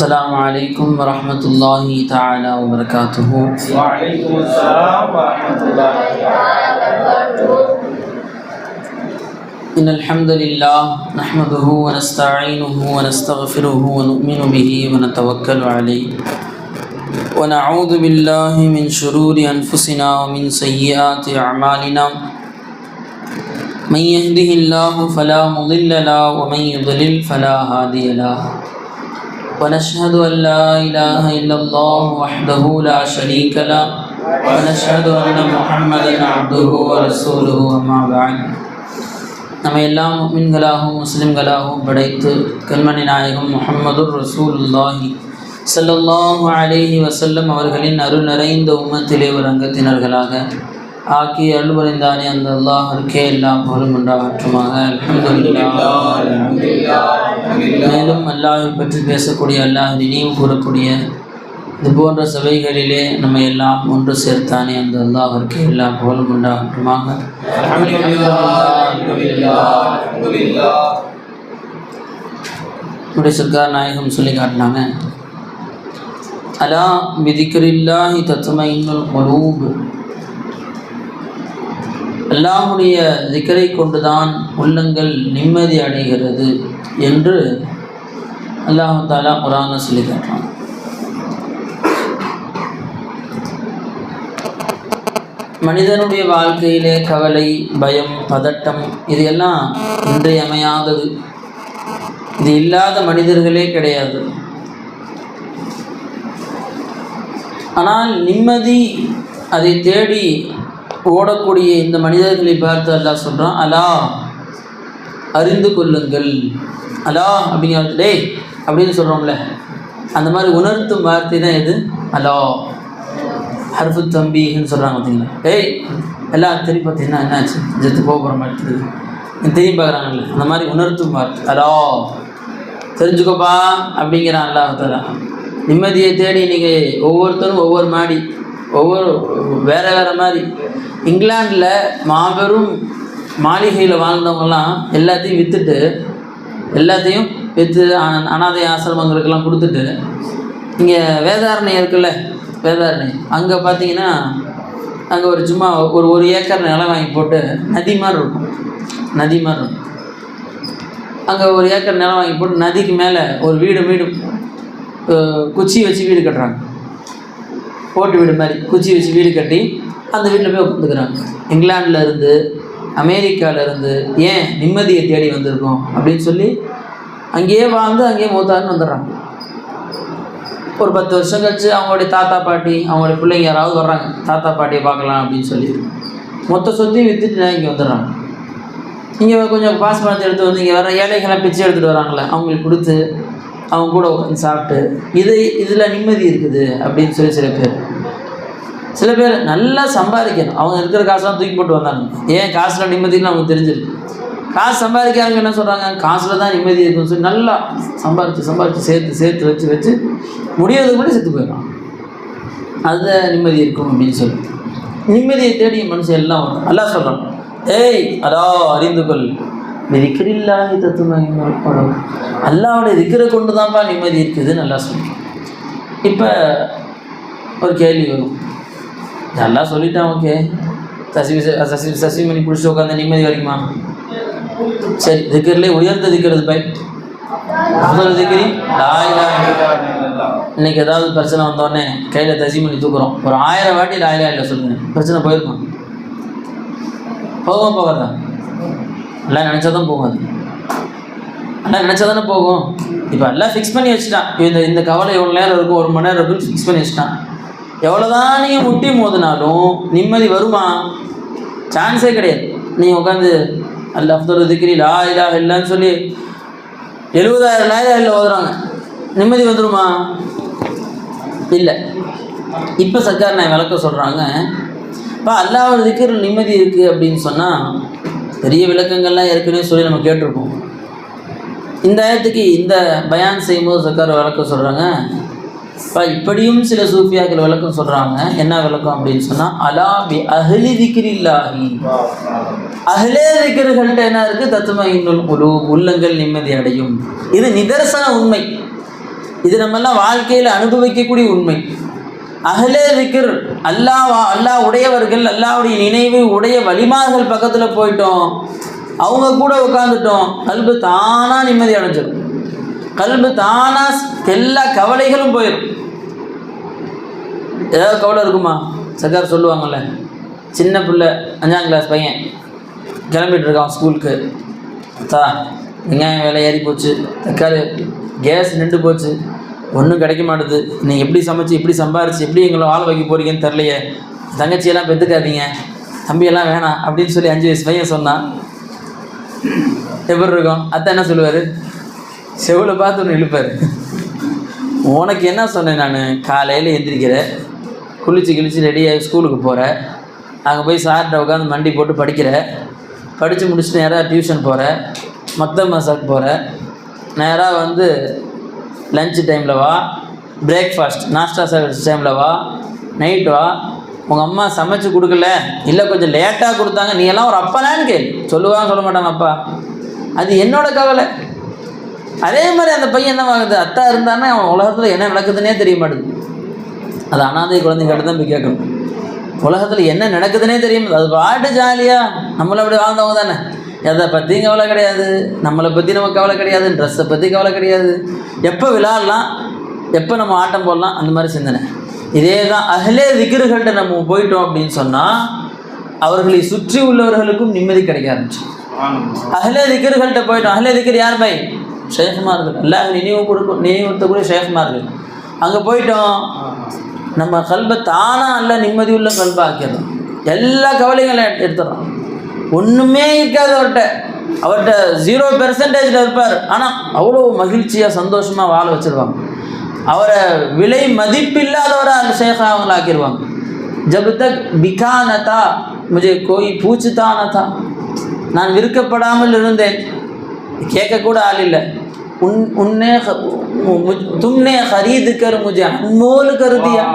السلام عليكم ورحمة الله تعالى وبركاته. وعليكم السلام ورحمة الله تعالى وبركاته. إن الحمد لله نحمده ونستعينه ونستغفره ونؤمن به ونتوكل عليه ونعوذ بالله من شرور أنفسنا ومن سيئات أعمالنا. من يهده الله فلا مضل له ومن يضلل فلا هادي له. ونشهد أن لا إله إلا الله وحده لا شريك له ونشهد أن محمدا عبده ورسوله. أما بعد. நம்ம எல்லாம் முஃமின்களாகவும் முஸ்லிம்களாகவும் படைத்து கண்மணி நாயகம் முஹம்மதுர் ரசூலுல்லாஹி ஸல்லல்லாஹு அலைஹி வஸல்லம் அவர்களின் அருள் நிறைந்த உம்மத்திலே ஒரு அங்கத்தினர்களாக ஆக்கி அருள் புரிந்தானே அந்த அல்லாஹ்விற்கே எல்லாம் புகழும் உண்டாகட்டுமாக. அல்ஹம்துலில்லாஹ். மேலும் அல்லாஹ்வை பற்றி பேசக்கூடிய, அல்லாஹ் நினைவு கூறக்கூடிய இது போன்ற சபைகளிலே நம்ம எல்லாம் ஒன்று சேர்த்தானே அந்த அல்லாஹ்விற்கே எல்லாம் புகழும் உண்டாகட்டுமாக. நம்முடைய சர்க்கார் நாயகம் சொல்லி காட்டினாங்க, அலா பிதிக்ரில்லாஹி தத்மைனுல் குலூப், அல்லாஹ்வுடைய திக்ரை கொண்டுதான் உள்ளங்கள் நிம்மதி அடைகிறது என்று அல்லாஹ் தஆலா குர்ஆன்ல சொல்லி காட்டுறான். மனிதனுடைய வாழ்க்கையிலே கவலை, பயம், பதட்டம் இது எல்லாம் இன்றியமையாதது. இது இல்லாத மனிதர்களே கிடையாது. ஆனால் நிம்மதி அதை தேடி ஓடக்கூடிய இந்த மனிதர்களை பார்த்து அல்லாஹ் சொல்கிறான், அலா அறிந்து கொள்ளுங்கள். அலா அப்படிங்கிற டே அப்படின்னு சொல்கிறோம்ல, அந்த மாதிரி உணர்த்தும் வார்த்தை தான் இது அலா. ஹர்ஃபு தம்பின்னு சொல்கிறாங்க பார்த்தீங்களா, டேய் எல்லாம் திரும்பி பார்த்தீங்கன்னா என்னாச்சு ஜெத்து போகிற மாதிரி திரும்பி பார்க்குறாங்கல்ல, அந்த மாதிரி உணர்த்தும் வார்த்தை அலா, தெரிஞ்சுக்கோப்பா அப்படிங்கிறான் அல்லாஹ் தஆலா. நிம்மதியை தேடி நீங்கள் ஒவ்வொருத்தரும் ஒவ்வொரு மாடி, ஒவ்வொரு வேறு மாதிரி. இங்கிலாண்டில் மாபெரும் மாளிகையில் வாழ்ந்தவங்கலாம் எல்லாத்தையும் விற்று அனாதை ஆசிரமங்களுக்கெல்லாம் கொடுத்துட்டு, இங்கே வேதாரண்யம் இருக்குல்ல, வேதாரண்யம் அங்கே பார்த்தீங்கன்னா அங்கே ஒரு சும்மா ஒரு ஏக்கர் நிலம் வாங்கி போட்டு நதி மாதிரி இருக்கும். அங்கே ஒரு ஏக்கர் நிலம் வாங்கி போட்டு நதிக்கு மேலே ஒரு வீடு குச்சி வச்சு வீடு கட்டுறாங்க. போட்டு வீடு மாதிரி குச்சி வச்சு வீடு கட்டி அந்த வீட்டில் போய் உட்காந்துக்கிறாங்க. இங்கிலாண்டில் இருந்து, அமெரிக்காவிலேருந்து ஏன் நிம்மதியை தேடி வந்திருக்கோம் அப்படின்னு சொல்லி அங்கேயே வாழ்ந்து அங்கேயே மூத்தாருன்னு வந்துடுறாங்க. ஒரு 10 வருஷம் கழிச்சு அவங்களுடைய தாத்தா பாட்டி, அவங்களுடைய பிள்ளைங்க யாராவது வர்றாங்க, தாத்தா பாட்டியை பார்க்கலாம் அப்படின்னு சொல்லி மொத்த சொத்தையும் விற்றுட்டு இங்கே வந்துடுறாங்க. இங்கே கொஞ்சம் பாஸ் பணத்தை எடுத்து வந்து இங்கே வர ஏழைகளாக பிச்சை எடுத்துகிட்டு வராங்களே, அவங்களுக்கு கொடுத்து அவங்க கூட உட்காந்து சாப்பிட்டு இதில் நிம்மதி இருக்குது அப்படின்னு சொல்லி சில பேர் நல்லா சம்பாதிக்கணும். அவங்க இருக்கிற காசெல்லாம் தூக்கி போட்டு வந்தாங்க. ஏன் காசில் நிம்மதின்னு அவங்க தெரிஞ்சிருக்கு. காசு சம்பாதிக்காதவங்க என்ன சொல்கிறாங்க, காசில் தான் நிம்மதி இருக்குன்னு சொல்லி நல்லா சம்பாதிச்சு சேர்த்து வச்சு முடியாதது கூட செத்து போயிடலாம். அதுதான் நிம்மதி இருக்கும் அப்படின்னு சொல்லி நிம்மதியை தேடிய மனுஷன் எல்லாம் வரும். அல்லாஹ் சொல்கிறான், ஏய் அதா அறிந்து கொள், திக்ரில்லாஹி தத்மைனுல் குலூப், அல்லாஹ்வுடைய திக்ரை கொண்டு தான்ப்பா நிம்மதி இருக்குதுன்னு நல்லா சொல்கிறோம். இப்போ ஒரு கேள்வி வரும், நல்லா சொல்லிட்டான், ஓகே சசிமணி பிடிச்சி உட்காந்து நிம்மதி வரைக்குமா? சரி, திக்ரிலே உயர்ந்த திக்கிறது பை முதல் திக்ரி லா இலாஹ இல்லல்லாஹ். இன்னைக்கு ஏதாவது பிரச்சனை வந்தோடனே கையில் தசிமணி தூக்குறோம், ஒரு 1000 வாட்டி லா இலாஹ இல்லல்லாஹ் சொல்லுங்க, பிரச்சனை போயிருக்கும். போகாதா? எல்லாம் நினச்சா தான் போகும். எல்லாம் நினச்சா தானே போகும். இப்போ எல்லாம் ஃபிக்ஸ் பண்ணி வச்சுட்டான். இந்த கவலை எவ்வளோ நேரம் இருக்கும், 1 மணி நேரம் இருக்குன்னு ஃபிக்ஸ் பண்ணி வச்சுட்டான். எவ்வளோதான் நீங்கள் முட்டி மோதினாலும் நிம்மதி வருமா? சான்ஸே கிடையாது. நீங்கள் உட்காந்து அல்லாஹ் அஃதலு திக்ரி லா இலாஹ இல்லல்லான்னு சொல்லி 70,000 லா இலாஹ இல்லல்லாஹ் ஓதுறாங்க, நிம்மதி வந்துடுமா? இல்லை. இப்போ சர்க்கார் நான் விளக்க சொல்கிறாங்க, இப்போ அல்லாஹ்வோட திக்ரில் நிம்மதி இருக்குது அப்படின்னு சொன்னால் பெரிய விளக்கங்கள்லாம் ஏற்கனவே சொல்லி நம்ம கேட்டிருப்போம். இந்த ஆயத்துக்கு இந்த பயான் செய்யும்போது சர்க்கார் விளக்கம் சொல்கிறாங்க. இப்போ இப்படியும் சில சூஃபியாக்கள் விளக்கம் சொல்கிறாங்க. என்ன விளக்கம் அப்படின்னு சொன்னால், அலா பி அஹ்லி திக்ரில்லாஹி, அஹ்லே திக்ர்கள்ட்ட என்ன இருக்குது, தத்மைனுல் குலூப், உள்ளங்கள் நிம்மதி அடையும். இது நிதர்சன உண்மை. இது நம்மெல்லாம் வாழ்க்கையில் அனுபவிக்கக்கூடிய உண்மை. அஹ்லே திக்ர், அல்லாஹ் உடையவர்கள், அல்லாஹ்வுடைய நினைவு உடைய வலிமார்கள் பக்கத்தில் போயிட்டோம், அவங்க கூட உட்காந்துட்டோம், கல்பு தானாக நிம்மதி அடைஞ்சிடும். கல்பு தானாக எல்லா கவலைகளும் போயிடும். ஏதாவது கவலை இருக்குமா? சர்க்கார் சொல்லுவாங்கள்ல, சின்ன பிள்ளை 5ஆம் கிளாஸ் பையன் கிளம்பிட்டு இருக்கான் ஸ்கூலுக்கு. வெங்காயம் விலை ஏறி போச்சு, தக்காளி கேஸ் நின்று போச்சு, ஒன்றும் கிடைக்க மாட்டுது, நீங்கள் எப்படி சமைச்சு எப்படி சம்பாரிச்சு எப்படி எங்களை வாழ வைக்க போகிறீங்கன்னு தெரிலையே, தங்கச்சியெல்லாம் பெற்றுக்காதீங்க, தம்பியெல்லாம் வேணாம் அப்படின்னு சொல்லி 5 வயசு பையன் சொன்னான். எப்படி இருக்கும்? அத்தை என்ன சொல்லுவார்? செவில பார்த்து ஒன்று இழுப்பார். உனக்கு என்ன சொன்னேன் நான்? காலையில் எந்திரிக்கிறேன், குளிச்சு ரெடியாகி ஸ்கூலுக்கு போகிறேன், அங்கே போய் சார்கிட்ட உட்காந்து மண்டி போட்டு படிக்கிறேன், படித்து முடிச்சுட்டு நேராக டியூஷன் போகிறேன், மக்தப் மசாக் போகிறேன், நேராக வந்து லன்ச் டைமில் வா, பிரேக்ஃபாஸ்ட் நாஸ்டா சர்வீஸ் டைமில் வா, நைட் வா, உங்கள் அம்மா சமைச்சு கொடுக்கல, இல்லை கொஞ்சம் லேட்டாக கொடுத்தாங்க, நீ எல்லாம் ஒரு அப்பனான்னு கேள்வி சொல்லுவாங்க, சொல்ல மாட்டாங்க அப்பா. அது என்னோட கவலை. அதே மாதிரி அந்த பையன் என்ன ஆகுது? அத்தா இருந்தானே அவன் உலகத்தில் என்ன நடக்குதுன்னே தெரிய மாட்டேது. அது அனாதை குழந்தைங்கிட்ட தான் போய் கேட்கணும். உலகத்தில் என்ன நடக்குதுன்னே தெரியும். அது பாட்டு ஜாலியாக நம்மளை அப்படி வாழ்ந்தவங்க தானே. எதை பற்றியும் கவலை கிடையாது, நம்மளை பற்றி நமக்கு கவலை கிடையாது, ட்ரெஸ்ஸை பற்றி கவலை கிடையாது, எப்போ விளையாடலாம், எப்போ நம்ம ஆட்டம் போடலாம், அந்த மாதிரி சிந்தனை. இதே தான் அஹ்லே திக்ருகள்கிட்ட நம்ம போயிட்டோம் அப்படின்னு சொன்னால் அவர்களை சுற்றி உள்ளவர்களுக்கும் நிம்மதி கிடைக்க ஆரம்பிச்சு. அஹ்லே திக்ருகள்கிட்ட போயிட்டோம். அஹ்லே திக்ர் யார் பை? ஷேக்மார்கள். அல்லாஹ் நினைவுறுத்தக்கூடிய ஷேக்மார்கள். அங்கே போயிட்டோம், நம்ம கல்பை தானாக அல்ல நிம்மதி உள்ள கல்பை ஆக்கிடுறோம். எல்லா கவலைகளும் எடுத்துடுறோம். ஒன்றுமே இருக்காது அவர்கிட்ட 0% இருப்பார். ஆனால் அவ்வளோ மகிழ்ச்சியாக சந்தோஷமாக வாழ வச்சுருவாங்க. அவரை விலை மதிப்பில்லாதவரை அந்த ஷேഖா அவங்கள ஆக்கிடுவாங்க. ஜப் தக் பிகா நதா முஜே கோய் பூச்சுதா நதா, நான் விற்கப்படாமல் இருந்தேன், கேட்கக்கூட ஆள் இல்லை. தும்னே ஹரீது கர் முஜே அன்மோல் கருதியா.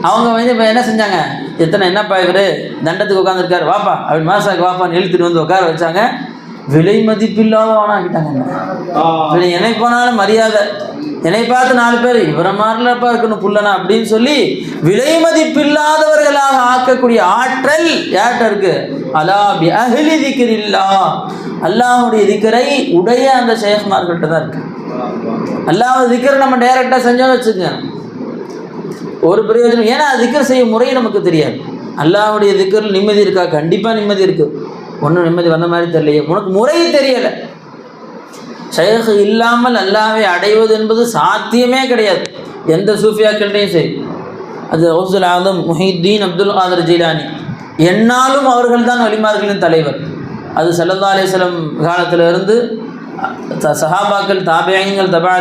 அவங்க வந்து இப்போ என்ன செஞ்சாங்க? என்னப்பா இவர் தண்டத்துக்கு உட்காந்துருக்காரு, வாப்பா அப்படி மாசாக்கு வாப்பான்னு இழுத்துட்டு வந்து உட்கார வச்சாங்க. விலை மதிப்பில்லாதவனா ஆக்கிட்டாங்க. என்னை போனாலும் மரியாதை, என்னை பார்த்து 4 பேர் இவரை மாதிரிலப்பா இருக்கணும் புள்ளனா அப்படின்னு சொல்லி விலை மதிப்பில்லாதவர்களாக ஆக்கக்கூடிய ஆற்றல் யார்கிட்ட இருக்கு? அலா பி அஹ்லி திக்ரில்லாஹ், அல்லாஹ்வுடைய திக்ரை உடைய அந்த ஷேக்மார்கள்ட்ட தான் இருக்கு. அல்லாஹ்வுடைய திக்ரை நம்ம டைரெக்டாக செஞ்சோன்னு வச்சுக்கோங்க, ஒரு பிரயோஜனம். ஏன்னா திக்ர் செய்யும் முறை நமக்கு தெரியாது. அல்லாஹ்வுடைய திக்ரில் நிம்மதி இருக்கா? கண்டிப்பாக நிம்மதி இருக்குது. ஒன்றும் நிம்மதி வந்த மாதிரி தெரியலையே, உனக்கு முறை தெரியலை. ஷேக் இல்லாமல் அல்லாஹ்வை அடைவது என்பது சாத்தியமே கிடையாது. எந்த சூஃபியாக்கள்டையும் சரி, அது கௌசுல் ஆலம் முஹித்தீன் அப்துல் காதர் ஜீலானி, என்னாலும் அவர்கள் தான் வலிமார்களின் தலைவர். அது ஸல்லல்லாஹு அலைஹி வஸல்லம் காலத்திலிருந்து சஹாபாக்கள், தாபியீன்கள், தபா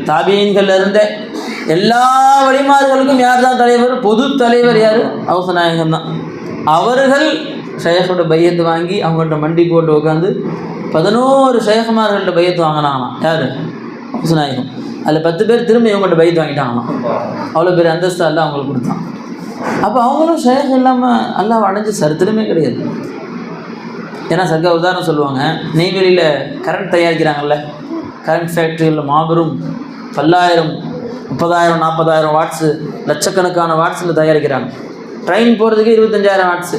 தாபியீன்கள் இருந்த எல்லா வலிமார்களுக்கும் யார் தான் தலைவர்? பொது தலைவர் யார்? கௌஸ் நாயகம் தான். அவர்கள் ஷேഖோட பையத்து வாங்கி அவங்கள்ட்ட மண்டி போட்டு உட்காந்து 11 ஷேഖமார்கள்ட்ட பையத்து வாங்கினாங்களாம். யார்? கௌஸ் நாயகம். அதில் 10 பேர் திரும்ப இவங்கள்ட்ட பையத்து வாங்கிட்டாங்களாம். அவ்வளோ பேர் அந்தஸ்து அல்ல அவங்களுக்கு கொடுத்தான். அப்போ அவங்களும் ஷேக் இல்லாமல் அல்லாஹ் அடைஞ்ச சரித்திரமே கிடையாது. ஏன்னா சர்க்கார் உதாரணம் சொல்லுவாங்க, நெய்வேலியில் கரண்ட் தயாரிக்கிறாங்கல்ல, கரண்ட் ஃபேக்ட்ரிகளில் மாபெரும் பல்லாயிரம் 30,000 40,000 வாட்ஸு, லட்சக்கணக்கான வாட்ஸில் தயாரிக்கிறாங்க. ட்ரெயின் போகிறதுக்கு 25,000 வாட்ஸு.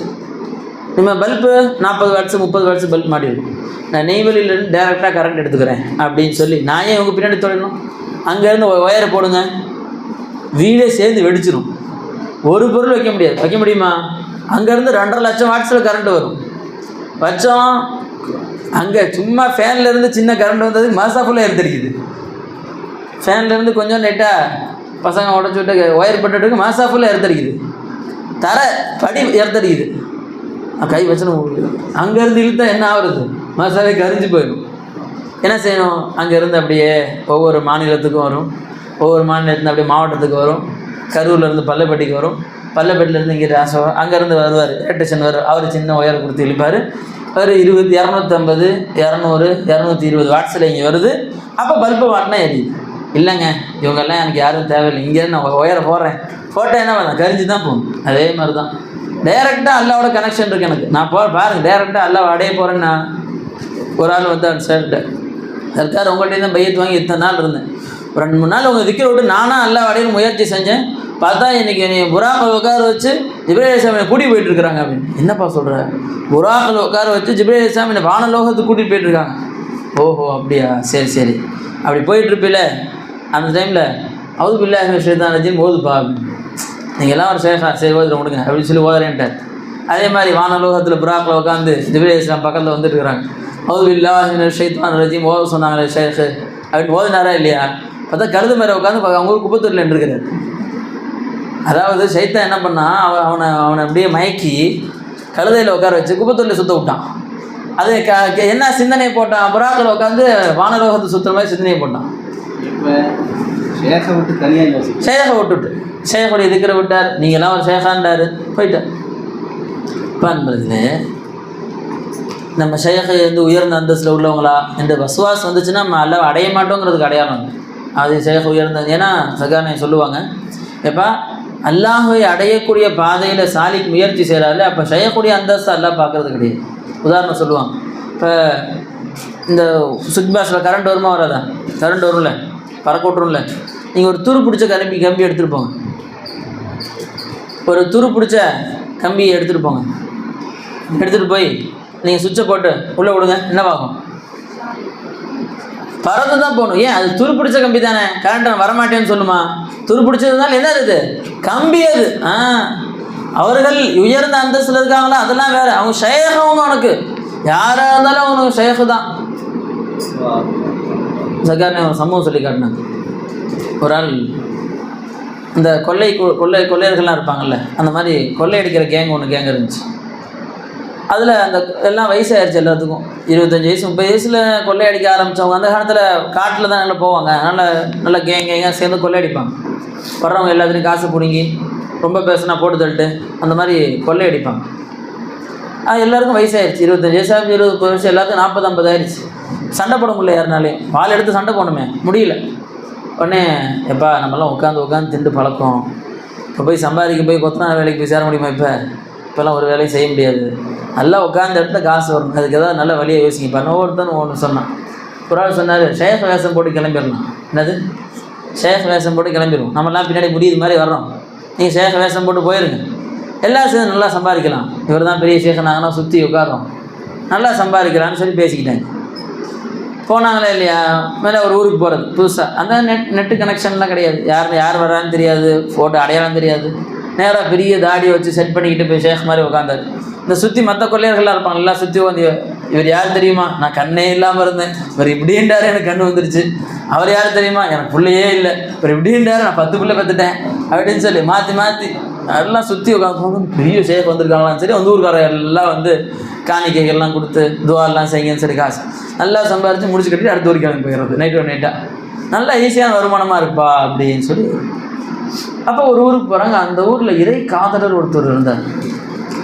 நம்ம பல்பு 40 வாட்ஸு 30 வாட்ஸு பல்ப் மாட்டிருக்கும். நான் நெய்வேலியிலேருந்து டேரெக்டாக கரண்ட் எடுத்துக்கிறேன் அப்படின்னு சொல்லி நான் ஏன் இவங்க பின்னாடி தொழிலும்? அங்கேருந்து ஒயரை போடுங்க, வீடே சேர்ந்து வெடிச்சிடும். ஒரு பொருள் வைக்க முடியாது. வைக்க முடியுமா? அங்கேருந்து 2.5 லட்சம் வாட்ஸில் கரண்ட் வரும். வச்சோம், அங்கே சும்மா ஃபேன்லேருந்து சின்ன கரண்ட் வந்ததுக்கு மாசா ஃபுல்லாக எடுத்துருக்குது. ஃபேன்லேருந்து கொஞ்சம் லைட்டாக பசங்க உடச்சி விட்டு ஒயர் பட்டுட்டுக்கு மாசா ஃபுல்லாக எடுத்துருக்குது. தர படி எடுத்துருக்குது. கை வச்சணும். அங்கேருந்து இழுத்தா என்ன ஆகுறது? மாசாவே கரிஞ்சு போயிடும். என்ன செய்யணும்? அங்கேருந்து அப்படியே ஒவ்வொரு மாநிலத்துக்கும் வரும், ஒவ்வொரு மாநிலத்துலேருந்து அப்படியே மாவட்டத்துக்கு வரும். கரூர்லேருந்து பள்ளப்பட்டிக்கு வரும், பள்ளப்பட்டிலேருந்து இங்கே வரும். அங்கேருந்து வருவார் எலக்ட்ரிஷன் வருவார். அவர் சின்ன ஒயர் கொடுத்து இழுப்பார். ஒரு 250 200 220 வாட்ஸில் இங்கே வருது. அப்போ பல்பு வாட்டினா எரியுது. இல்லைங்க இவங்கெல்லாம் எனக்கு யாரும் தேவையில்லை, இங்கேருந்து நான் ஒயரை போடுறேன், போட்டால் என்ன பண்ண கரிஞ்சு தான் போகும். அதே மாதிரி தான் டைரெக்டாக அல்லாவோட கனெக்ஷன் இருக்குது எனக்கு. நான் பாருங்கள் டைரெக்டாக அல்லாவை அடைய போகிறேன்னு நான் ஒரு ஆள் வந்து அந்த சார்கிட்ட, சர்க்கார் உங்கள்கிட்ட தான் பையத்து வாங்கி இத்தனை நாள் இருந்தேன், ஒரு 2-3 நாள் உங்கள் திக்கரை விட்டு நானாக அல்லா அடையிற முயற்சி செஞ்சேன். பார்த்தா இன்றைக்கி நீ புறாக்கள் உட்கார வச்சு ஜிப்ரீல் அலைஹிஸ்ஸலாம் கூட்டிகிட்டு போயிட்டுருக்குறாங்க அப்படின்னு. என்னப்பா சொல்கிற? புறாக்கள் உட்கார வச்சு ஜிப்ரீல் அலைஹிஸ்ஸலாம் என்னை வானலோகத்துக்கு கூட்டிகிட்டு போயிட்டுருக்காங்க. ஓஹோ அப்படியா, சரி சரி. அப்படி போயிட்டுருப்பில்ல அந்த டைமில் அவுது பில்லாஹி மினஷ் ஷைத்தானிர் ரஜீம் ஓதுப்பா அப்படின்னு. நீங்கள் எல்லாம் ஒரு ஷேഖா, சரி ஓதுற விடுங்க அப்படின்னு சொல்லி ஓதுறேன்ட்டார். அதே மாதிரி வானலோகத்தில் புறாக்களை உட்காந்து ஜிப்ரீல் அலைஹிஸ்ஸலாம் பக்கத்தில் வந்துட்டு இருக்கிறாங்க. அவுது பில்லாஹி மினஷ் ஷைத்தானிர் ரஜீம் ஓத சொன்னாங்களே ஷேഖு அப்படின்னு ஓதுனாரா இல்லையா? பார்த்தா கழுது மேலே உட்காந்து அவங்க ஊர் குப்பத்தூரில் இருக்கிறார். அதாவது சைத்தான் என்ன பண்ணான், அவனை அப்படியே மயக்கி கழுதையில் உட்கார வச்சு குப்பத்தூரில் சுற்ற விட்டான். அது என்ன சிந்தனை போட்டான்? புறாக்களை உட்காந்து வானலோகத்தை சுற்றுற மாதிரி சிந்தனையை போட்டான். ஷேகை விட்டுட்டு ஷேகுடைய திக்கரை விட்டார். நீங்கள்லாம் ஒரு ஷேகான்டார் போயிட்டார். இப்போ என்பதில் நம்ம ஷேகை வந்து உயர்ந்த அந்தஸ்தில் உள்ளவங்களா என்று வசுவாஸ் வந்துச்சுன்னா நம்ம அல்லாஹ் அடைய மாட்டோங்கிறதுக்கு அடையாளம். அது ஷேக் உயர்ந்த, ஏன்னா சகானே சொல்லுவாங்க, எப்போ அல்லாஹை அடையக்கூடிய பாதையில் சாலிக்கு முயற்சி செய்கிறாரு, அப்போ ஷேகுடைய அந்தஸ்து அல்லாஹ் பார்க்குறது கிடையாது. உதாரணம் சொல்லுவாங்க, இப்போ இந்த சுவிட்ச் பாக்ஸில் கரண்ட் வருமா வராதா? கரண்ட் வரும்ல, பறக்க விட்ரும்ல. நீங்கள் ஒரு துரு பிடிச்ச கம்பி எடுத்துகிட்டு போங்க. ஒரு துரு பிடிச்ச கம்பியை எடுத்துகிட்டு போங்க. எடுத்துகிட்டு போய் நீங்கள் சுவிட்சை போட்டு உள்ளே விடுங்க. என்ன பார்க்கும்? பறந்து தான் போகணும். ஏன்? அது துரு பிடிச்ச கம்பி தானே. கரண்ட் வரமாட்டேன்னு சொல்லுமா? துரு பிடிச்சதுனால என்ன இது? கம்பி அது. அவர்கள் உயர்ந்த அந்தஸ்தில் இருக்காங்களா, அதெல்லாம் வேறு. அவங்க ஷேகவங்க, உனக்கு யாராக இருந்தாலும் அவனுக்கு ஷேகு தான். சகாரனே ஒரு சம்பவம் சொல்லி காட்டினாங்க. ஒரு ஆள் இந்த கொள்ளையர்கள்லாம் இருப்பாங்கள்ல, அந்த மாதிரி கொள்ளையடிக்கிற கேங் இருந்துச்சு. அதில் அந்த எல்லாம் வயசாகிடுச்சு எல்லாத்துக்கும். 25 வயசு 30 வயசில் கொள்ளையடிக்க ஆரம்பித்தவங்க. அந்த காலத்தில் காட்டில் தான் நல்லா போவாங்க. நல்லா கேங்காக சேர்ந்து கொள்ளையடிப்பாங்க. வர்றவங்க எல்லாத்துலேயும் காசு பிடுங்கி ரொம்ப பேசுனா போட்டு தள்ளிட்டு அந்த மாதிரி கொள்ளையடிப்பாங்க. எல்லாருக்கும் வயசாகிடுச்சு. 25 வயசு 20 வயசு எல்லாத்துக்கும் 40-50 ஆயிடுச்சு. சண்டை போட முடியல யாருனாலையும். வால் எடுத்து சண்டை போடணுமே, முடியல. உடனே எப்பா நம்மளாம் உட்காந்து திண்டு பழக்கம், இப்போ போய் சம்பாதிக்க போய் கொத்தனார் வேலைக்கு போய் சேர முடியுமா? இப்போல்லாம் ஒரு வேலையும் செய்ய முடியாது. நல்லா உட்காந்த இடத்துல காசு வரும். அதுக்கு ஏதாவது நல்ல வழியை யோசிக்கப்பா. ஒவ்வொருத்தனும் ஒன்று சொன்னான். ஒரு ஆள் சொன்னார், ஷேக் வேஷம் போட்டு கிளம்பிடலாம். என்னது? ஷேக் வேஷம் போட்டு கிளம்பிடுவோம். நம்மளாம் பின்னாடி முடியுது மாதிரி வர்றோம். நீங்கள் ஷேக் வேஷம் போட்டு போயிருங்க, எல்லாம் சேர்ந்து நல்லா சம்பாதிக்கலாம். இவர் தான் பெரிய ஷேகனாங்கன்னா சுற்றி உட்காரோம், நல்லா சம்பாதிக்கலான்னு சொல்லி பேசிக்கிட்டாங்க. போனாங்களே இல்லையா? மேலே ஒரு ஊருக்கு போகிறது புதுசாக. அந்த நெட்டு கனெக்ஷன்லாம் கிடையாது. யார் வர்றான்னு தெரியாது, ஃபோட்டோ அடையாளம் தெரியாது. நேராக பெரிய தாடியை வச்சு செட் பண்ணிக்கிட்டு போய் ஷேக் மாதிரி உட்காந்தாரு. இந்த சுற்றி மற்ற கொள்ளையர்கள்லாம் இருப்பாங்க, எல்லாம் சுற்றி வந்து இவர் யார் தெரியுமா? நான் கண்ணே இல்லாமல் இருந்தேன், இவர் இப்படின்றாரு, எனக்கு கண்ணு வந்துருச்சு. அவர் யார் தெரியுமா? எனக்கு பிள்ளையே இல்லை, இவர் இப்படின்றாரு, நான் 10 பிள்ளை பெற்றுட்டேன் அப்படின்னு சொல்லி மாற்றி அதெல்லாம் சுற்றி உட்காந்து பெரிய ஷேக் வந்திருக்காங்களாம். சரி, வந்து ஊருக்கார எல்லாம் வந்து காணிக்கைகள்லாம் கொடுத்து துவாரெல்லாம் செய்யுங்கன்னு சரி காசு நல்லா சம்பாரித்து முடிச்சு கட்டி அடுத்த ஊருக்கு கிளம்பி போயிடுறது. நைட்டாக நல்லா ஈஸியான வருமானமாக இருப்பா அப்படின்னு சொல்லி. அப்போ ஒரு ஊருக்கு போகிறாங்க. அந்த ஊரில் இறை காதலர் ஒருத்தர் இருந்தார்.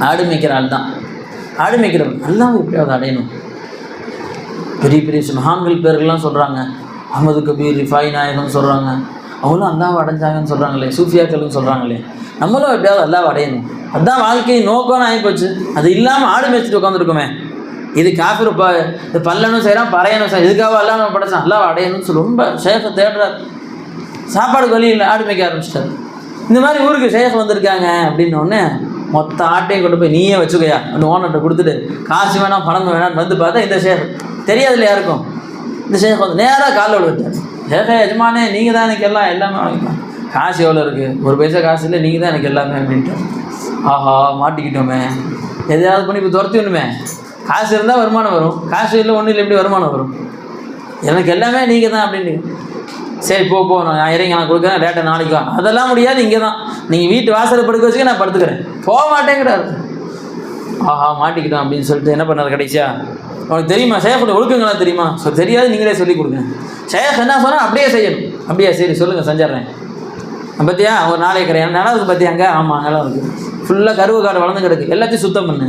ஆடு மேய்க்கிற ஆள் தான். ஆடு மேய்க்கிறவர் எல்லாம் எப்படியாவது அடையணும். பெரிய பெரிய மகான்கள் பேர்கள்லாம் சொல்கிறாங்க. அஹமது கபீர், ரிஃபாய் நாயகம்னு சொல்கிறாங்க. அவங்களும் அல்லாவை அடைஞ்சாங்கன்னு சொல்கிறாங்களே, சூஃபியாக்கள்னு சொல்கிறாங்களே. நம்மளும் எப்படியாவது அல்லாவை அடையணும். அதுதான் வாழ்க்கையை நோக்கம்னு ஆகிப்போச்சு. அது இல்லாமல் ஆடு மேய்ச்சிட்டு உட்காந்துருக்குமே. இது காஃபிர் இது பல்லனும் செய்கிறான், பறையனும் செய்கிறான். இதுக்காக அல்லாம படைச்சான், அல்லாவை அடையணும்னு சொல்லி ரொம்ப ஷேகை தேடுறார். சாப்பாடுக்கு வழி இல்லை, ஆடு மேய்க்க ஆரம்பிச்சிட்டாரு. இந்த மாதிரி ஊருக்கு ஷேக் வந்திருக்காங்க அப்படின்னோடனே மொத்த ஆட்டையும் கொண்டு போய் நீயே வச்சுக்கையா அந்த ஓனர்கிட்ட கொடுத்துட்டு காசு வேணாம் பணம் வேணாம்னு வந்து பார்த்தா இந்த ஷேக் தெரியாதுல்ல யாருக்கும். இந்த ஷேக் வந்து நேராக காலில் விழுத்தார். ஷேகே எஜமானே, நீங்கள் தான் எனக்கு எல்லாமே வாங்கிக்கலாம். காசு எவ்வளோ இருக்குது? 1 பைசா காசு இல்லை, நீங்கள் தான் எனக்கு எல்லாமே அப்படின்ட்டு. ஆஹா, மாட்டிக்கிட்டோமே, எதையாவது பண்ணி இப்போ துரத்தி ஒன்றுமே. காசு இருந்தால் வருமானம் வரும், காசு இல்லை ஒன்றும் இல்லை, எப்படி வருமானம் வரும்? எனக்கு எல்லாமே நீங்கள் தான் அப்படின்னு. சரி போ நான் இறங்கி நான் கொடுக்குறேன், லேட்டை நாளைக்கு வா. அதெல்லாம் முடியாது, இங்கே தான் நீங்கள் வீட்டு வாசலை படுக்க வச்சுக்க, நான் படுத்துக்கிறேன். போக மாட்டேங்கிறாரு. ஆஹா, மாட்டிக்கிட்டோம் அப்படின்னு சொல்லிட்டு என்ன பண்ணார் கடைசியா? உனக்கு தெரியுமா ஷேஃபோட ஒழுக்கங்களாம் தெரியுமா? தெரியாது, நீங்களே சொல்லிக் கொடுங்க. ஷேஃப் என்ன சொன்னால் அப்படியே செய்யணும். அப்படியே சரி சொல்லுங்கள், செஞ்சிட்றேன். பார்த்தியா ஒரு நாளைக்கு கிடையாது, நிலம் இருக்குது பார்த்தியா? அங்கே ஆமாம் நிலம் இருக்குது, ஃபுல்லாக கருவு காடு வளர்ந்து கிடக்கு, எல்லாத்தையும் சுத்தம் பண்ணு.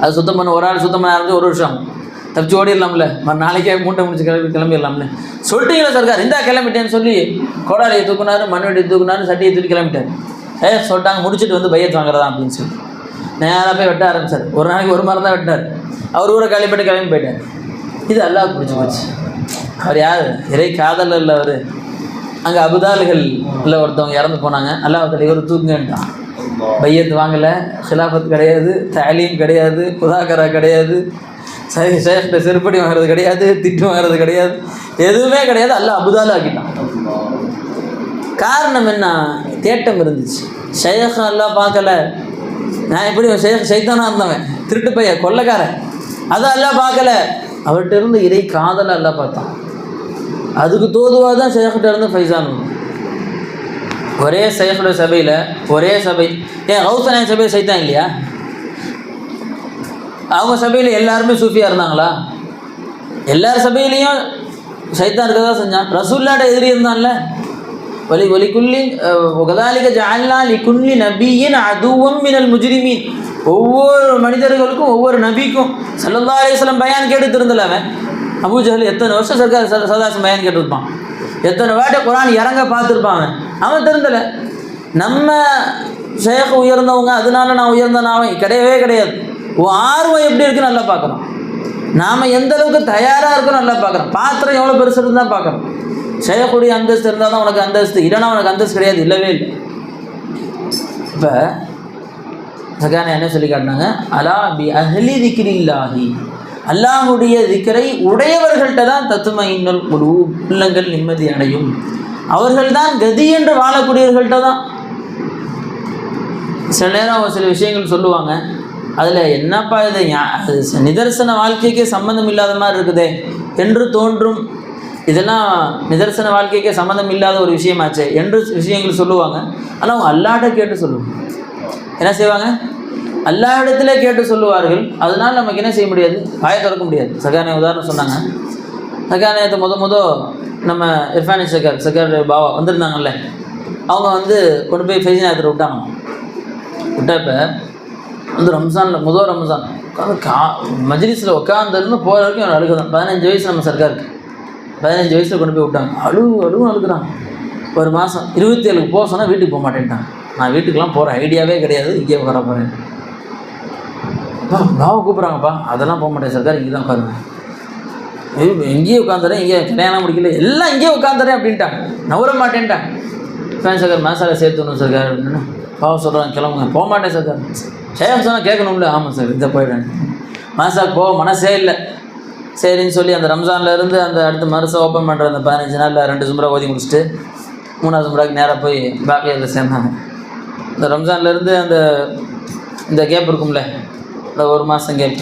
அது சுத்தம் பண்ண ஒரு ஆள் சுத்தம் பண்ண ஆரம்பிச்சு 1 வருஷம் தப்பிச்சு ஓடிடலாம்ல. நாளைக்கே மூட்டை முடிச்சு கிளம்பிடலாம்ல. சொல்லிட்டீங்களா சர்க்கார், இந்தா கிளம்பிட்டேன்னு சொல்லி கோடாலியை தூக்குனாரு, மண்வெட்டியை தூக்குனாரு, சட்டியை தூக்கி கிளம்பிட்டார். சொல்லிட்டாங்க முடிச்சுட்டு வந்து பையத்து வாங்குறதா அப்படின்னு சொல்லி நேராக போய் வெட்ட ஆரம்பிச்சார். ஒரு நாளைக்கு 1 மரம் தான் வெட்டினார். அவர் ஊரை காலி போட்டு கிளம்பி போயிட்டார். இது அல்லாஹ்வுக்கு பிடிச்சி போச்சு. அவர் யார்? இறை காதலர் இல்லை அவர். அங்கே அபுதால்கள் இல்லை ஒருத்தவங்க இறந்து போனாங்க. அல்லாஹ் இவர் தூக்குங்கன்ட்டான். பையத்து வாங்கலை, ஹிலாஃபத் கிடையாது, தாலீம் கிடையாது, புதாக்கரா கிடையாது, ஷேக்கிட்ட செருப்படி வாங்குறது கிடையாது, திட்டு வாங்குறது கிடையாது, எதுவுமே கிடையாது. அல்லாஹ் அபுதால் ஆக்கிட்டான். காரணம் என்ன? தேட்டம் இருந்துச்சு. ஷேக் எல்லாம் பார்க்கல. நான் எப்படி சைத்தானா இருந்தவன், திருட்டு பைய, கொள்ளைக்காரன், அதான் எல்லாம் பார்க்கல. அவர்கிட்ட இருந்து இறை காதலை எல்லாம் பார்த்தான். அதுக்கு தோதுவாக தான் ஷேக்கிட்ட இருந்து ஃபைசான். ஒரே ஷேக்குடைய சபையில், ஒரே சபை, ஏன் கௌசனாய சபையில் சைத்தான் இல்லையா? அவங்க சபையில் எல்லாருமே சூஃபியாக இருந்தாங்களா? எல்லார் சபையிலையும் சைத்தான் இருக்க தான் செஞ்சான். ரசூல்லாட எதிரி இருந்தான்ல. ஒலிக்குள்ளி கதாலிக ஜஅல்னா லிகுல்லி நபியின் அதுவம் மினல் முஜ்ரிமீன். ஒவ்வொரு மனிதர்களுக்கும் ஒவ்வொரு நபிக்கும் ஸல்லல்லாஹு அலைஹி வஸல்லம் பயான் கேட்டு திருந்தல. அவன் அபூ ஜஹல் எத்தனை வருஷம் சர்க்கார் சதாசம் பயான் கேட்டுருப்பான், எத்தனை வாட்டை குரான் இறங்க பார்த்துருப்பான். அவன் திருந்தலை. நம்ம ஷேக் உயர்ந்தவங்க அதனால நான் உயர்ந்தனாவன் கிடையவே கிடையாது. ஆர்வம் எப்படி இருக்குன்னு நல்லா பார்க்குறோம். நாம் எந்த அளவுக்கு தயாராக இருக்கணும் நல்லா பார்க்குறோம். பாத்திரம் எவ்வளோ பெருசு இருந்தால் பார்க்குறோம். ஷேக்குடைய அந்தஸ்து இருந்தால் தான் உனக்கு அந்தஸ்து, இல்லைனா உனக்கு அந்தஸ்து கிடையாது, இல்லவே இல்லை. இப்போ சகான என்ன சொல்லி காட்டினாங்க? அலா பி அஹ்லி திக்ரில்லாஹி, அல்லாஹுடைய திக்கரை உடையவர்கள்ட்ட தான் தத்துமையின்னல் குலூப், உள்ளங்கள் நிம்மதி அடையும். அவர்கள் தான் கதி என்று வாழக்கூடியவர்கள்ட்ட தான். சில நேரம் அவங்க சில விஷயங்கள் சொல்லுவாங்க, அதில் என்னப்பா இது நிதர்சன வாழ்க்கைக்கே சம்மந்தம் இல்லாத மாதிரி இருக்குதே என்று தோன்றும். இதெல்லாம் நிதர்சன வாழ்க்கைக்கே சம்மந்தம் இல்லாத ஒரு விஷயமாச்சே என்று விஷயங்கள் சொல்லுவாங்க. ஆனால் அவங்க அல்லாஹ்ட்ட கேட்டு சொல்லுவாங்க. என்ன செய்வாங்க? அல்லாஹ்விடத்துல கேட்டு சொல்லுவார்கள். அதனால் நமக்கு என்ன செய்ய முடியாது? வாயை திறக்க முடியாது. சகானே உதாரணம் சொன்னாங்க. சகானயத்தை முத நம்ம இர்ஃபானி சகார் பாவா வந்திருந்தாங்கல்ல, அவங்க கொண்டு போய் ஃபைசினாயத்தில் விட்டாங்க. விட்டப்ப ரம்ஜானில் முதல் ரம்ஜான் மஜ்லிஸில் உட்காந்துருந்து போகிற வரைக்கும் அவன் அழுகுதான். 15 வயசு நம்ம சர்க்காருக்கு 15 வயசில் கொண்டு போய் விட்டாங்க. அழுகுறான். ஒரு மாதம் 27க்கு போக சொன்னால் வீட்டுக்கு போக மாட்டேன்ட்டான். நான் வீட்டுக்கெலாம் போகிற ஐடியாவே கிடையாது, இங்கே உட்கார போகிறேன். பாவை கூப்பிட்றாங்கப்பா, அதெல்லாம் போக மாட்டேன் சர்க்கார், இங்கே தான் உட்காருவேன். எங்கேயே உட்காந்துறேன், இங்கே கல்யாணம் முடிக்கல, எல்லாம் இங்கேயே உட்காந்துறேன் அப்படின்ட்டாங்க. நவர மாட்டேன்ட்டாங்க. ஃபேன் சர்க்கார் மசாலா சேர்த்துணும் சர்க்கார் அப்படின்னு பாவை சொல்கிறாங்க, கிளம்புங்க. போக மாட்டேன் சர்க்கார். ஷேக் சொன்னால் கேட்கணும்ல. ஆமாம் சார், இதை போயிடுறேன். மாசாக்கு போக மனசே இல்லை. சரின்னு சொல்லி அந்த ரம்ஜான்லேருந்து அந்த அடுத்த மருசை ஓப்பன் பண்ணுற அந்த 15 நாளில் 2 ஜும்ரா ஓதி முடிச்சுட்டு 3வது ஜும்ராக்கு நேராக போய் பாக்கியில் சேர்ந்தாங்க. இந்த ரம்ஜான்லேருந்து இந்த கேப் இருக்கும்ல, இந்த 1 மாதம் கேப்,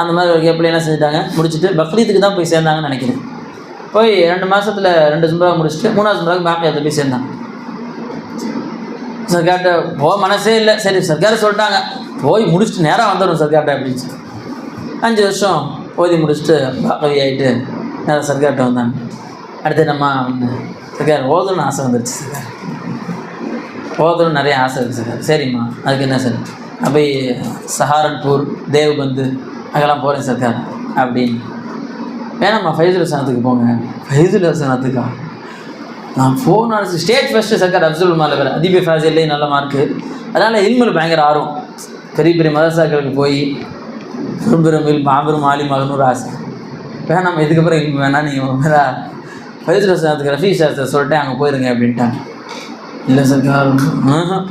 அந்த மாதிரி ஒரு கேப்பில் என்ன செஞ்சுட்டாங்க, முடிச்சுட்டு பக்ரீத்துக்கு தான் போய் சேர்ந்தாங்கன்னு நினைக்கிறேன். போய் 2 மாதத்தில் 2 ஜும்ரா முடிச்சுட்டு 3வது ஜும்ராக்கு பாக்கியில் போய் சேர்ந்தாங்க. சர்க்கார்ட்ட போக மனசே இல்லை. சரி சர்க்கார் சொல்லிட்டாங்க, போய் முடிச்சுட்டு நேராக வந்துடும் சர்க்கார்ட்ட அப்படின்னு சொல்லி 5 வருஷம் ஓதி முடிச்சுட்டு பாக்கவி ஆகிட்டு நேராக சர்க்கார்ட்ட வந்தாங்க. அடுத்து நம்ம சர்க்கார் ஓதணும்னு ஆசை வந்துருச்சு. சர்க்கார் ஓதணும்னு நிறைய ஆசை இருக்குது சர்க்கார். சரிம்மா, அதுக்கு என்ன சார்? அப்போ சஹாரன்பூர், தேவ்பந்து அங்கெல்லாம் போகிறேன் சர்க்கார் அப்படின்னு. வேணாம்மா ஃபைசுல் ஹசனத்துக்கு போங்க. ஃபைசுல் ஹசனத்துக்கா? நான் ஃபோன் அடிச்சு ஸ்டேட் ஃபஸ்ட்டு சர்க்கார் அப்துல் மாலை வேறு அதிபி ஃபாசிலே நல்ல மார்க்கு. அதனால் இல்மில் பயங்கர ஆர்வம். பெரிய பெரிய மதரசாக்களுக்கு போய் பெரும் மாபெரும் ஆலிமாகனு ஒரு ஆசை. வேணாம், இதுக்கப்புறம் இல்மு வேணாம், நீங்கள் வேறு ஃபைசுல் ஹசனத்துக்கு ரஃபீக் சார் சொல்லிட்டேன், அங்கே போயிருங்க அப்படின்ட்டாங்க. இல்லை சர்க்கார்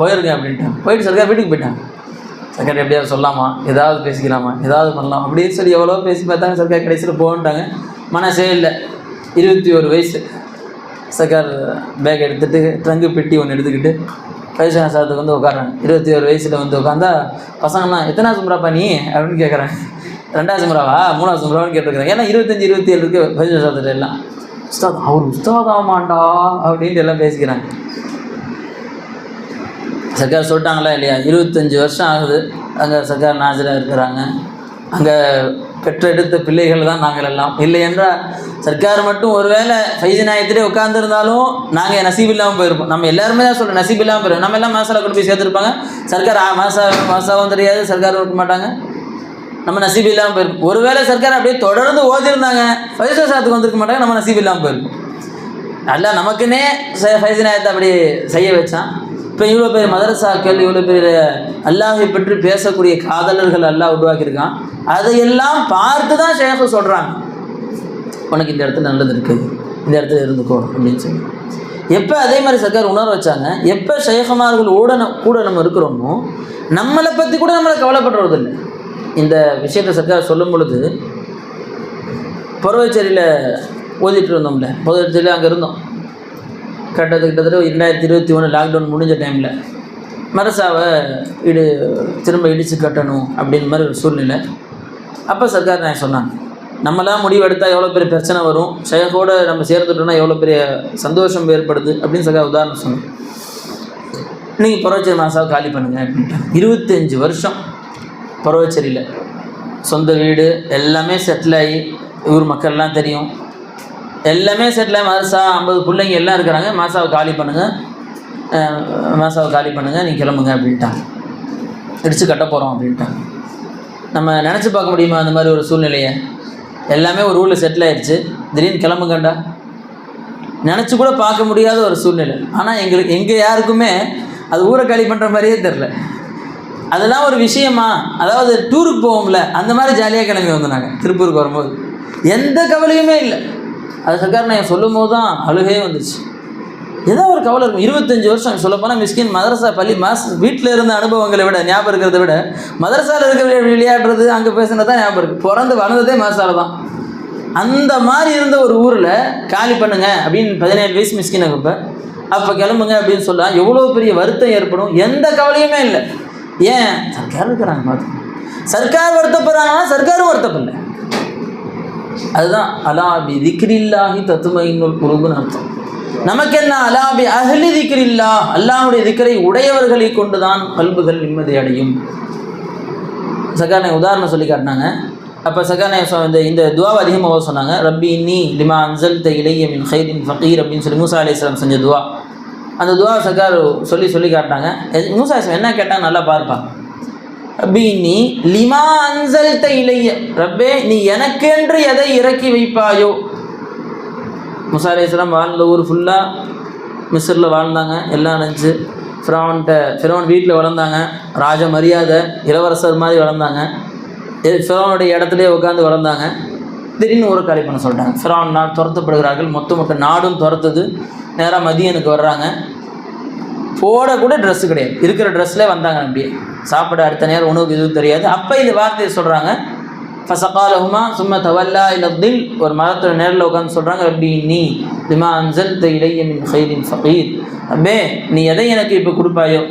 போயிருங்க அப்படின்ட்டாங்க. போயிட்டு சர்க்கார் வீட்டுக்கு போயிட்டாங்க. சர்க்கார் எப்படியாவது சொல்லாமா, ஏதாவது பேசிக்கலாமா, ஏதாவது பண்ணலாம் அப்படின்னு சொல்லி எவ்வளோ பேசி பார்த்தாங்க. சர்க்கார் கடைசியில் போகன்ட்டாங்க. மனசே இல்லை. 21 வயசு. சர்க்கார் பேக் எடுத்துகிட்டு ட்ரங்கு பெட்டி ஒன்று எடுத்துக்கிட்டு ஃபைசுல் ஹசனத்துக்கு உட்காடுறாங்க. 21 வயசில் உட்காந்தா பசங்கள்லாம் எத்தனாவது ஜும்ராப்பா நீ அப்படின்னு கேட்குறாங்க. 2வது ஜும்ராவா 3வது ஜும்ராவான்னு கேட்டுருக்குறாங்க. ஏன்னா 25 27 இருக்குது ஃபைசுல் ஹசனத்துல எல்லாம். உஸ்தாத் அவர் உஸ்தாதாமாண்டா அப்படின்ட்டு எல்லாம் பேசிக்கிறாங்க. சர்க்கார் சொல்லிட்டாங்களா இல்லையா, 25 வருஷம் ஆகுது அங்கே சர்க்கார் நாஜராக இருக்கிறாங்க. அங்கே பெற்றெடுத்த பிள்ளைகள் தான் நாங்கள் எல்லாம். இல்லை என்றால் சர்க்கார் மட்டும் ஒருவேளை ஃபைசி நாயத்திலே உட்காந்துருந்தாலும் நாங்கள் நசீப் இல்லாமல் போயிருப்போம். நம்ம எல்லாருமே தான் சொல்கிறோம் நசீப் இல்லாமல் போயிருவோம். நம்ம எல்லாம் மாசாவில் கொண்டு போய் சேர்த்துருப்பாங்க. சர்க்கார் மாசாவும் தெரியாது, சர்க்கார் இருக்க மாட்டாங்க. நம்ம நசீப் இல்லாமல் போயிருப்போம். ஒருவேளை சர்க்கார் அப்படியே தொடர்ந்து ஓதிருந்தாங்க, ஃபைசுல் ஹசனத்துக்கு வந்திருக்க மாட்டாங்க, நம்ம நசீப் இல்லாமல் போயிருப்போம். நல்லா நமக்குன்னே ஃபைசி நாயத்தை அப்படி செய்ய வச்சான். இப்போ இவ்வளோ பெரிய மதரசாக்கள், இவ்வளோ பெரிய அல்லாஹை பற்றி பேசக்கூடிய காதலர்கள் அல்லாஹ் உருவாக்கியிருக்கான். அதையெல்லாம் பார்த்து தான் ஷேக் சொல்கிறாங்க. உனக்கு இந்த இடத்துல நல்லது இருக்குது, இந்த இடத்துல இருந்துக்கோ அப்படின்னு சொல்லி. எப்போ அதே மாதிரி சர்க்கார் உணர வச்சாங்க, எப்போ ஷைഖமார்கள் கூட நம்ம இருக்கிறோமோ நம்மளை பற்றி கூட நம்மளை கவலைப்படுறது இல்லை. இந்த விஷயத்தை சர்க்கார் சொல்லும் பொழுது பருவச்சேரியில் ஓதிட்டு இருந்தோம்ல, பருவச்சேரியில் அங்கே இருந்தோம். கிட்டத்தட்ட 2021 லாக்டவுன் முடிஞ்ச டைமில் மதரசாவை திரும்ப இடித்து கட்டணும் அப்படின்னு மாதிரி ஒரு சூழ்நிலை. அப்போ சர்க்கார் நான் சொன்னாங்க, நம்மளாம் முடிவு எடுத்தால் எவ்வளோ பெரிய பிரச்சனை வரும், ஷைഖோடு நம்ம சேர்ந்துட்டோம்னா எவ்வளோ பெரிய சந்தோஷம் ஏற்படுது அப்படின்னு சர்க்கார் உதாரணம் சொன்னேன். நீங்கள் பருவச்சேரி மதரசாவை காலி பண்ணுங்கள் அப்படின்ட்டாங்க. 25 வருஷம் பருவச்சேரியில் சொந்த வீடு எல்லாமே செட்டில் ஆகி, ஊர் மக்கள்லாம் தெரியும், எல்லாமே செட்டில் ஆகி மதரசா 50 பிள்ளைங்க எல்லாம் இருக்கிறாங்க. மதரசாவை காலி பண்ணுங்கள், மதரசாவை காலி பண்ணுங்கள், நீங்கள் கிளம்புங்க அப்படின்ட்டாங்க. இடித்து கட்ட போகிறோம் அப்படின்ட்டாங்க. நம்ம நினச்சி பார்க்க முடியுமா அந்த மாதிரி ஒரு சூழ்நிலையை? எல்லாமே ஒரு ஊரில் செட்டில் ஆகிடுச்சு, திடீர்னு கிளம்புங்கண்டா, நினச்சி கூட பார்க்க முடியாத ஒரு சூழ்நிலை. ஆனால் எங்கள் யாருக்குமே அது ஊரை காலி பண்ணுற மாதிரியே தெரில. அதெல்லாம் ஒரு விஷயமா? அதாவது டூருக்கு போவோம்ல, அந்த மாதிரி ஜாலியாக கிளம்பி வந்தாங்க. திருப்பூருக்கு வரும்போது எந்த கவலையுமே இல்லை. அது சர்க்கார் நான் சொல்லும் போது தான் அழுகையே வந்துச்சு. ஏதோ ஒரு கவலை இருக்கும். 25 வருஷம் சொல்லப்போனால் மிஸ்கின் மதரசா பள்ளி வீட்டில் இருந்த அனுபவங்களை விட, ஞாபகம் இருக்கிறத விட, மதரசாவில் இருக்கிற விளையாடுறது, அங்கே பேசுனது தான் ஞாபகம் இருக்குது. பிறந்து வளர்ந்ததே மதரசாவில் தான். அந்த மாதிரி இருந்த ஒரு ஊரில் காலி பண்ணுங்க அப்படின்னு 17 வயசு மிஸ்கின் அப்போ கிளம்புங்க அப்படின்னு சொல்லலாம். எவ்வளோ பெரிய வருத்தம் ஏற்படும். எந்த கவலையுமே இல்லை. ஏன்? சர்க்கார் இருக்கிறாங்க. பார்த்து சர்க்கார் வருத்தப்படுறாங்கன்னா சர்க்காரும் வருத்தப்படல. அதுதான் அலாபி திக்ரில்லாஹி தத்மைனுல் குலூப்னு அர்த்தம். நமக்கு என்ன? அலாபி அஹ்லி திக்ரில்லா, அல்லாஹ்வுடைய திக்ரை உடையவர்களை கொண்டுதான் கல்புகள் நிம்மதி அடையும். சர்க்கார் உதாரணம் சொல்லி காட்டினாங்க. அப்போ சர்க்கார் இந்த துவாவை அதிகமாக சொன்னாங்க. ரப்பி இன்னி லிமா அன்சல்த இலைய மின் கைரின் ஃபகீர் அப்படின்னு சொல்லி மூசா அலைஹிஸ்ஸலாம் செஞ்ச துவா. அந்த துவா சர்க்கார் சொல்லி காட்டினாங்க. மூசா அலைஹிஸ்ஸலாம் என்ன கேட்டாங்க நல்லா பார்ப்பாங்க. ரப்பி இன்னி லிமா அன்சல்த இலைய, ரப்பே நீ எனக்கென்று எதை இறக்கி வைப்பாயோ. மூசா அலைஹிஸ்ஸலாம் வாழ்ந்த ஊர் ஃபுல்லாக மிஸ்ரில் வாழ்ந்தாங்க, எல்லாம் நினச்சி. ஃபிரௌன் வீட்டில் வளர்ந்தாங்க, ராஜ மரியாதை, இளவரசர் மாதிரி வளர்ந்தாங்க. ஃபிரௌனுடைய இடத்துலேயே உட்காந்து வளர்ந்தாங்க. திடீர்னு ஊரை காலி பண்ண சொல்லிட்டாங்க. ஃபிரௌனால் துரத்தப்படுகிறார்கள். மொத்த நாடும் துரத்துது. நேராக மதியனுக்கு வர்றாங்க. போடக்கூட ட்ரெஸ்ஸு கிடையாது, இருக்கிற ட்ரெஸ்லேயே வந்தாங்க. அப்படியே சாப்பிட அடுத்த நேரம் உணவுக்கு எதுவும் தெரியாது. அப்போ இந்த வார்த்தையை சொல்கிறாங்க. ஃபசகாலஹுமா சும்ம தவல்லா இலத்தில், ஒரு மரத்தில் நேரில் உட்காந்து சொல்கிறாங்க. ரப்பி நீ லிமா அன்சல்த இலைய மின் கைரின் ஃபகீர், அப்பே நீ எதை எனக்கு இப்போ கொடுப்பாயோ.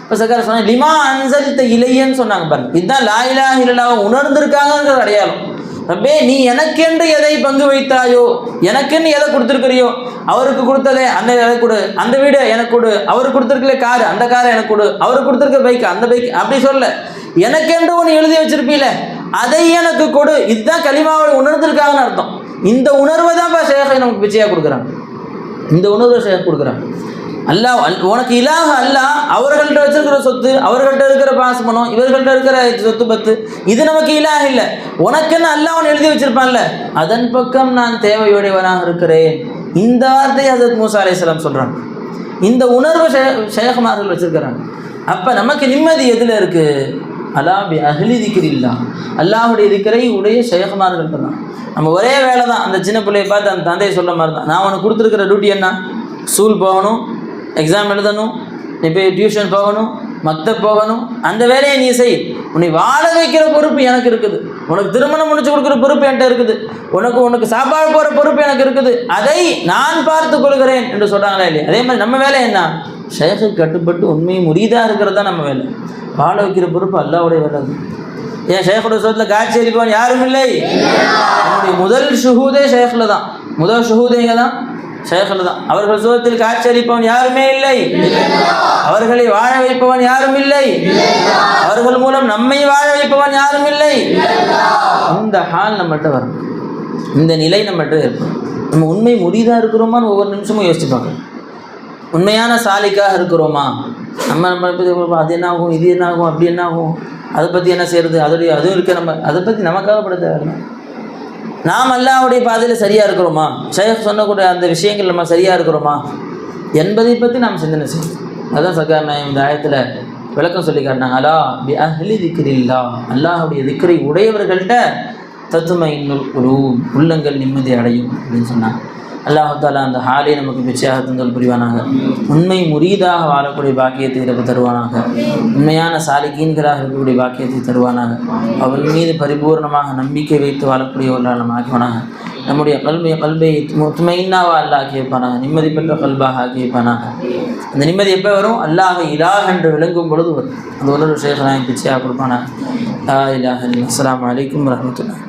இப்போ சர்க்கார் சொன்னாங்க லிமா அன்சல்த இலையன்னு சொன்னாங்க பாருங்க. இதுதான் லா இலாஹ இல்லல்லாஹ் உணர்ந்திருக்காங்கிற அடையாளம். ரப்பே நீ எனக்கென்று எதை பங்கு வைத்தாயோ, எனக்கென்று எதை கொடுத்துருக்கிறியோ, அவருக்கு கொடுத்ததே அந்த எதை கொடு, அந்த வீடு எனக்கு கொடு, அவருக்கு கொடுத்துருக்கல காரு, அந்த காரை எனக்கு கொடு, அவருக்கு கொடுத்துருக்க பைக், அந்த பைக், அப்படி சொல்ல. எனக்கென்று ஒன்று எழுதி வச்சிருப்பீல, அதை எனக்கு கொடு. இதுதான் கலிமாவை உணர்ந்திருக்காங்கன்னு அர்த்தம். இந்த உணர்வை தான் ஷேഖை நமக்கு பிச்சையாக கொடுக்குறாங்க. இந்த உணர்வை ஷேഖ் கொடுக்குறாங்க. அல்லாஹ் உனக்கு இலாஹ அல்லாஹ் அவர்கள்ட்ட வச்சிருக்கிற சொத்து, அவர்கள்ட்ட இருக்கிற பாசமனம், இவர்கள்ட்ட இருக்கிற சொத்து பத்து, இது நமக்கு இலாஹ இல்லை. உனக்குன்னு அல்லாஹ் அவன் எழுதி வச்சிருப்பான்ல, அதன் பக்கம் நான் தேவையுடையவனாக இருக்கிறேன். இந்த வார்த்தையை ஹஜ்ரத் மூசா அலைஹிஸ்ஸலாம் சொல்கிறாங்க. இந்த உணர்வை ஷைഖமார்கள் வச்சிருக்கிறாங்க. அப்போ நமக்கு நிம்மதி எதில் இருக்குது? அலாபி அஹ்லி திக்ரில்லா, அல்லாஹுடைய திக்ரை உடைய ஷைഖமார்கள் தான். நம்ம ஒரே வேலை தான். அந்த சின்ன பிள்ளையை பார்த்து அந்த தந்தையை சொல்ல மாதிரி தான். நான் உனக்கு கொடுத்துருக்கிற டியூட்டி என்ன? ஸ்கூல் போகணும், எக்ஸாம் எழுதணும், நீ போய் டியூஷன் போகணும், மக்தப் போகணும். அந்த வேலையை நீ செய். உன்னை வாழ வைக்கிற பொறுப்பு எனக்கு இருக்குது. உனக்கு திருமணம் முடிச்சு கொடுக்குற பொறுப்பு என்கிட்ட இருக்குது. உனக்கு சாப்பாடு போகிற பொறுப்பு எனக்கு இருக்குது. அதை நான் பார்த்து கொள்கிறேன் என்று சொல்கிறாங்களா இல்லையா? அதே மாதிரி நம்ம வேலை என்ன? ஷைഖுக்கு கட்டுப்பட்டு உண்மையை முரீதாக இருக்கிறது தான் நம்ம வேலை. வாழ வைக்கிற பொறுப்பு அல்லாஹ்வுடைய வேலை. ஏன் ஷைഖுடைய சோத்தில் காட்சி அளிப்பவன் யாரும் இல்லை. நம்முடைய முதல் ஷுஹூதே ஷைഖில் தான். முதல் ஷுஹூதேங்க தான் ஷைഖில் தான். அவர்கள் சோகத்தில் காட்சி அளிப்பவன் யாருமே இல்லை. அவர்களை வாழ வைப்பவன் யாரும் இல்லை. அவர்கள் மூலம் நம்மை வாழ வைப்பவன் யாரும் இல்லை. இந்த ஹால் நம்மகிட்ட வரும், இந்த நிலை நம்மகிட்ட இருக்கும். நம்ம உண்மை முரீதாக இருக்கிறோமான்னு ஒவ்வொரு நிமிஷமும் யோசிச்சு பார்க்கணும். உண்மையான சாலிக்காக இருக்கிறோமா? நம்ம அது என்ன ஆகும், இது என்ன ஆகும், அப்படி என்ன ஆகும், அதை பற்றி என்ன செய்கிறது, அதுவும் இருக்க. நம்ம அதை பற்றி நமக்காகப்பட தேவை. நாம் அல்லாஹ்வுடைய பாதையில் சரியாக இருக்கிறோமா? ஷைഖ் சொன்னக்கூடிய அந்த விஷயங்கள் நம்ம சரியாக இருக்கிறோமா என்பதை பற்றி நாம் சிந்தனை செய்யணும். அதுதான் சர்க்கார் நாயம் இந்த ஆயத்தில் விளக்கம் சொல்லி காட்டினாங்க. அலா பி அஹ்லி திக்ரில்லா, அல்லாஹ்வுடைய திக்ரை உடையவர்கள்ட்ட தத்துமையினுள் குலூப், உள்ளங்கள் நிம்மதி அடையும் அப்படின்னு சொன்னாங்க. அல்லாஹ் தாலா அந்த ஹாலை நமக்கு பிச்சையாக தந்தல் புரிவானாக. உண்மை முரீதாக வாழக்கூடிய பாக்கியத்தை ரப்பு தருவானாக. உண்மையான சாலிகீன்களாக இருக்கக்கூடிய பாக்கியத்தை தருவானாக. அவன் மீது பரிபூர்ணமாக நம்பிக்கை வைத்து வாழக்கூடியவர்களால் நாம் ஆக்குவானாக. நம்முடைய கல்பை முத்மைன்னாவா அல்லாஹ் ஆக்கி வைப்பானாக. நிம்மதி பெற்ற கல்பாக ஆக்கி வைப்பானாக. அந்த நிம்மதி எப்போ வரும்? அல்லாஹ் இலாஹ் என்று விளங்கும் பொழுது வரும். அந்த ஒரு ஷேഖനായ பிச்சையாக கொடுப்பானாக. லா இலாஹ இல்லல்லாஹ். அஸ்ஸலாமு அலைக்கும் வரஹ்மத்துல்லாஹி.